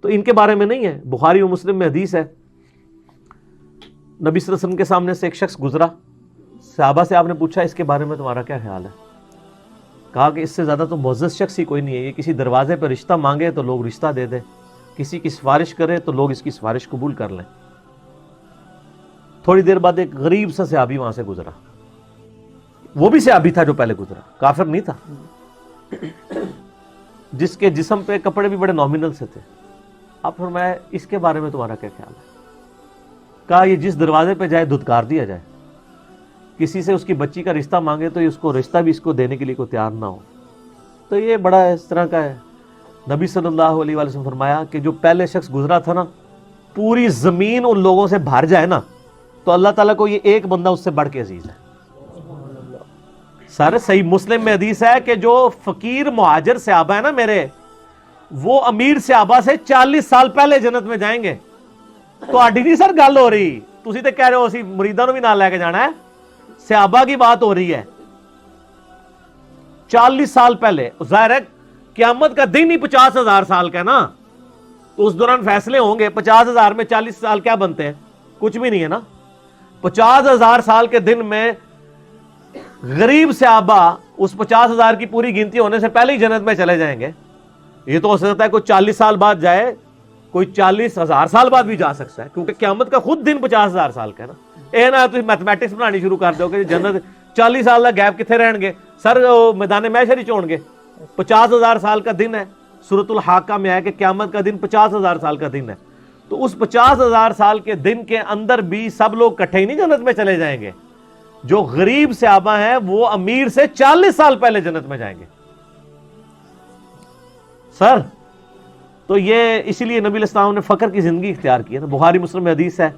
تو ان کے بارے میں نہیں ہے. بخاری و مسلم میں حدیث ہے, نبی صلی اللہ علیہ وسلم کے سامنے سے ایک شخص گزرا, صحابہ سے آپ نے پوچھا اس کے بارے میں تمہارا کیا خیال ہے؟ کہا کہ اس سے زیادہ تو معزز شخص ہی کوئی نہیں ہے, یہ کسی دروازے پہ رشتہ مانگے تو لوگ رشتہ دے دیں, کسی کی سفارش کرے تو لوگ اس کی سفارش قبول کر لیں. تھوڑی دیر بعد ایک غریب سا صحابی وہاں سے گزرا, وہ بھی صحابی تھا جو پہلے گزرا, کافر نہیں تھا, جس کے جسم پہ کپڑے بھی بڑے نامنل سے تھے. آپ فرمایا اس کے بارے میں تمہارا کیا خیال ہے؟ کہا یہ جس دروازے پہ جائے دھتکار دیا جائے, کسی سے اس کی بچی کا رشتہ مانگے تو اس کو رشتہ بھی اس کو دینے کے لیے کوئی تیار نہ ہو. تو یہ بڑا اس طرح کا ہے. نبی صلی اللہ علیہ وسلم فرمایا کہ جو پہلے شخص گزرا تھا نا, پوری زمین ان لوگوں سے بھر جائے نا تو اللہ تعالیٰ کو یہ ایک بندہ اس سے بڑھ کے عزیز ہے. سارے صحیح مسلم میں حدیث ہے کہ جو فقیر مہاجر صحابہ ہے نا میرے, وہ امیر صحابہ سے 40 سال پہلے جنت میں جائیں گے. تو آڈی نہیں سر گل ہو رہی, تسی تے کہہ رہے ہو اسی مریداں نو بھی نال لے کے جانا ہے, صحابہ کی بات ہو رہی ہے 40 سال پہلے. ظاہر ہے قیامت کا دن ہی 50,000 سال کا ہے نا, تو اس دوران فیصلے ہوں گے. 50,000 میں 40 سال کیا بنتے ہیں؟ کچھ بھی نہیں ہے نا. 50,000 سال کے دن میں غریب صحابہ اس 50,000 کی پوری گنتی ہونے سے پہلے ہی جنت میں چلے جائیں گے. یہ تو ہو سکتا ہے کوئی 40 سال بعد جائے, کوئی 40,000 سال بعد بھی جا سکتا ہے, کیونکہ قیامت کا خود دن 50,000 سال کا ہے نا. اے نا تسی میتھمیٹکس بنانی شروع کر دو کہ جنت 40 سال کا گیپ کتنے رہن گے سر, میدان محشر ہی چون گے. 50,000 سال کا دن ہے, سورۃ الحاقہ میں ہے کہ قیامت کا دن 50,000 سال کا دن ہے. تو اس 50,000 سال کے دن کے اندر بھی سب لوگ کٹھے ہی نہیں جنت میں چلے جائیں گے. جو غریب صحابہ ہیں وہ امیر سے 40 سال پہلے جنت میں جائیں گے سر. تو یہ اسی لیے نبی علیہ السلام نے فقر کی زندگی اختیار کی ہے. بخاری مسلم میں حدیث ہے,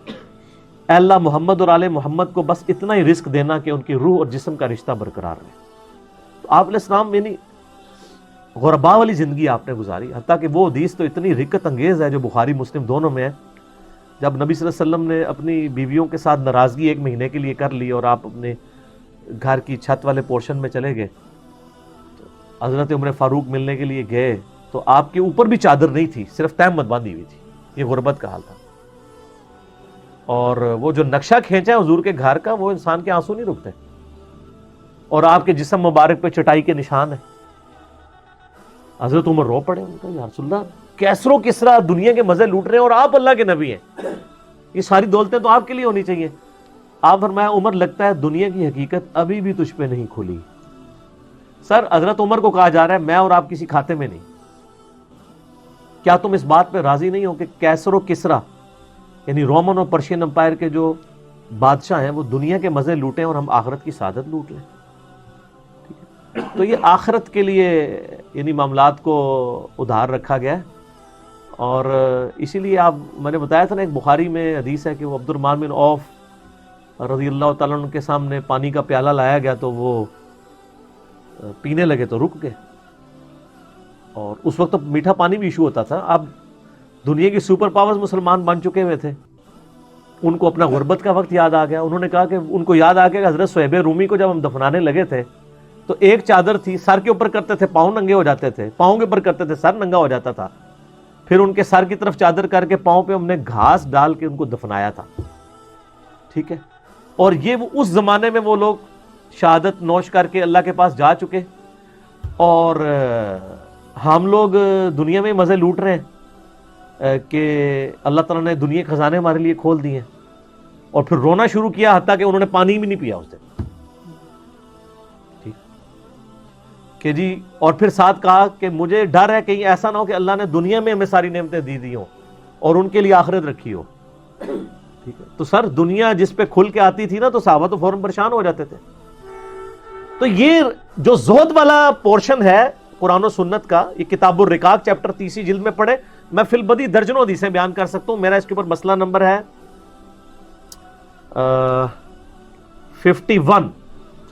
اے اللہ محمد اور آل محمد کو بس اتنا ہی رزق دینا کہ ان کی روح اور جسم کا رشتہ برقرار رہے. تو آپ علیہ السلام یعنی غربا والی زندگی آپ نے گزاری, حتیٰ کہ وہ حدیث تو اتنی رکت انگیز ہے جو بخاری مسلم دونوں میں ہے. جب نبی صلی اللہ علیہ وسلم نے اپنی بیویوں کے ساتھ ناراضگی 1 مہینے کے لیے کر لی اور آپ اپنے گھر کی چھت والے پورشن میں چلے گئے, تو حضرت عمر فاروق ملنے کے لیے گئے تو آپ کے اوپر بھی چادر نہیں تھی, صرف تہمت باندھی ہوئی تھی. یہ غربت کا حال تھا. اور وہ جو نقشہ کھینچا ہے حضور کے گھر کا, وہ انسان کے آنسو نہیں رکتے, اور آپ کے جسم مبارک پہ چٹائی کے نشان ہے. حضرت عمر رو پڑے, ان کا یا رسول اللہ کیسرو کسرا دنیا کے مزے لوٹ رہے ہیں اور آپ اللہ کے نبی ہیں, یہ ساری دولتیں تو آپ کے لیے ہونی چاہیے. آپ فرمایا عمر لگتا ہے دنیا کی حقیقت ابھی بھی تجھ پہ نہیں کھلی. سر حضرت عمر کو کہا جا رہا ہے میں اور آپ کسی کھاتے میں نہیں. کیا تم اس بات پہ راضی نہیں ہو کہ کیسر و کسرا یعنی رومن اور پرشین امپائر کے جو بادشاہ ہیں وہ دنیا کے مزے لوٹیں اور ہم آخرت کی سعادت لوٹ لیں؟ تو یہ آخرت کے لیے یعنی معاملات کو ادھار رکھا گیا ہے. اور اسی لیے آپ میں نے بتایا تھا نا, ایک بخاری میں حدیث ہے کہ وہ عبد الرحمن بن عوف رضی اللہ تعالیٰ عنہ کے سامنے پانی کا پیالہ لایا گیا تو وہ پینے لگے تو رک گئے. اور اس وقت تو میٹھا پانی بھی ایشو ہوتا تھا. اب دنیا کی سپر پاورز مسلمان بن چکے ہوئے تھے, ان کو اپنا غربت کا وقت یاد آ گیا. انہوں نے کہا کہ ان کو یاد آ گیا کہ حضرت صہیب رومی کو جب ہم دفنانے لگے تھے تو ایک چادر تھی, سر کے اوپر کرتے تھے پاؤں ننگے ہو جاتے تھے, پاؤں کے اوپر کرتے تھے سر ننگا ہو جاتا تھا. پھر ان کے سر کی طرف چادر کر کے پاؤں پہ ہم نے گھاس ڈال کے ان کو دفنایا تھا. ٹھیک ہے, اور یہ وہ اس زمانے میں وہ لوگ شہادت نوش کر کے اللہ کے پاس جا چکے, اور ہم لوگ دنیا میں مزے لوٹ رہے ہیں کہ اللہ تعالیٰ نے دنیا کے خزانے ہمارے لیے کھول دیے ہیں. اور پھر رونا شروع کیا حتیٰ کہ انہوں نے پانی بھی نہیں پیا اس دن. ٹھیک کہ جی, اور پھر ساتھ کہا کہ مجھے ڈر ہے کہیں ایسا نہ ہو کہ اللہ نے دنیا میں ہمیں ساری نعمتیں دی ہوں اور ان کے لیے آخرت رکھی ہو. ٹھیک ہے, تو سر دنیا جس پہ کھل کے آتی تھی نا تو صحابہ تو فوراً پریشان ہو جاتے تھے. تو یہ جو زہد والا پورشن ہے قرآن و سنت کا, یہ کتاب الرقاق چیپٹر 30 جلد میں پڑھے. میں فی البدی درجنوں حدیثیں بیان کر سکتا ہوں. میرا اس کے اوپر مسئلہ نمبر ہے 51,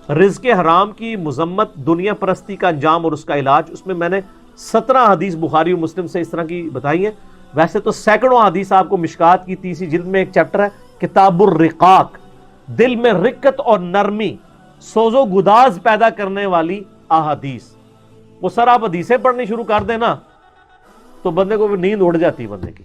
رزق حرام کی مذمت, دنیا پرستی کا انجام اور اس کا علاج. اس میں میں نے 17 حدیث بخاری و مسلم سے اس طرح کی بتائی ہیں. ویسے تو سینکڑوں حدیث آپ کو مشکات کی 30 جلد میں ایک چیپٹر ہے کتاب الرقاق, دل میں رقت اور نرمی, سوز و گداز پیدا کرنے والی احادیث. وہ سر آپ حدیثیں پڑھنی شروع کر دیں نا تو بندے کو نیند اڑ جاتی ہے بندے کی.